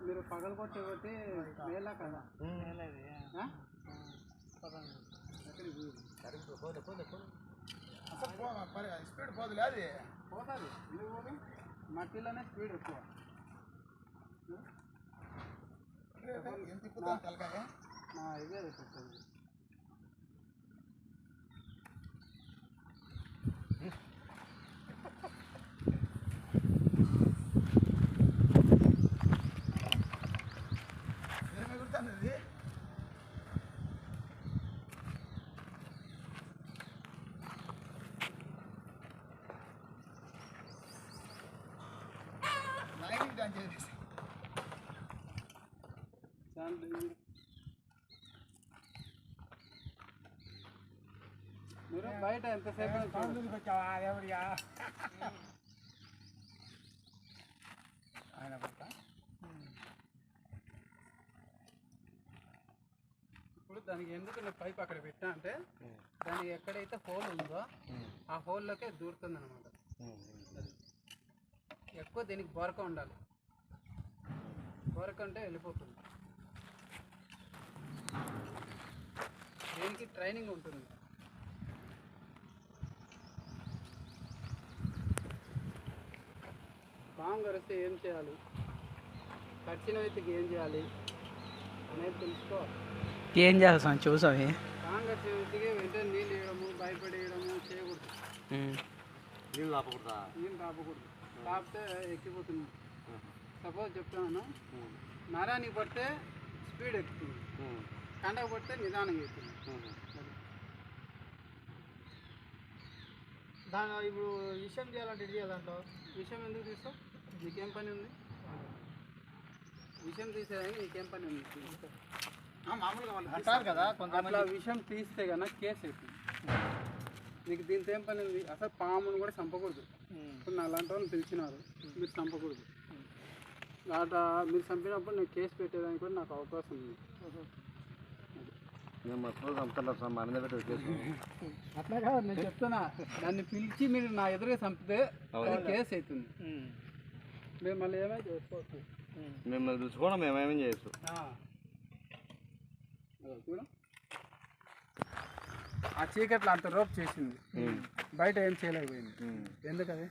మీరు పగలు కొట్టేపోతే వేలా కదా స్పీడ్ పోదులే అది పోతుంది మట్టిలోనే స్పీడ్ ఎక్కువ ఇదే పెట్టండి మీరు బయట ఎంతసేపు ఇప్పుడు దానికి ఎందుకు నేను పైప్ అక్కడ పెట్టా అంటే దానికి ఎక్కడైతే హోల్ ఉందో ఆ హోల్లోకే దూరుతుంది అనమాట. ఎక్కువ దీనికి బొరక ఉండాలి, బొరక అంటే వెళ్ళిపోతుంది. దీనికి ట్రైనింగ్ ఉంటుంది. పాము కరిస్తే ఏం చేయాలి, కరిచిన వ్యక్తికి ఏం చేయాలి అనేది తెలుసుకోవాలి. ఏం చేస్తాం చూసావి. పాము కరిచిన వ్యక్తికి వెంటనే నీళ్ళు వేయడము, భయపడేయడము చేయకూడదు. నీళ్ళు ఆపకూడదా? నీళ్ళు రాపకూడదు, రాపితే ఎక్కిపోతుంది. సపోజ్ చెప్తున్నాను, నరానికి పడితే స్పీడ్ ఎక్కుతుంది, కండకు పడితే నిదానంగా ఎక్కుతుంది. దాని ఇప్పుడు విషయం చేయాలంటే ఇది చేయాలంటావు. విషయం ఎందుకు తీస్తావు? నీకేం పని ఉంది? విషయం తీసేదానికి నీకేం పని ఉంది? మామూలుగా వాళ్ళు అంటారు కదా అట్లా విషయం తీస్తే కన్నా కేసు అవుతుంది. నీకు దీంతో ఏం పని ఉంది? అసలు పామును కూడా చంపకూడదు. ఇప్పుడు నా అలాంటి వాళ్ళని పిలిచినారు, మీరు చంపకూడదు. అట్లా మీరు చంపినప్పుడు నేను కేసు పెట్టేదానికి కూడా నాకు అవకాశం ఉంది. అట్లా కాదు నేను చెప్తున్నా, దాన్ని పిలిచి మీరు నా ఎదురుగా చంపితే అది కేసు అవుతుంది. మీరు మళ్ళీ ఏమైనా చేసుకోవచ్చు, మిమ్మల్ని తెలుసుకోవడం మేమేమేం చేయొచ్చు. ఆ చీకట్లో అంత రోప్ చేసింది, బయట ఏం చేయలేకపోయింది. ఎందుకది?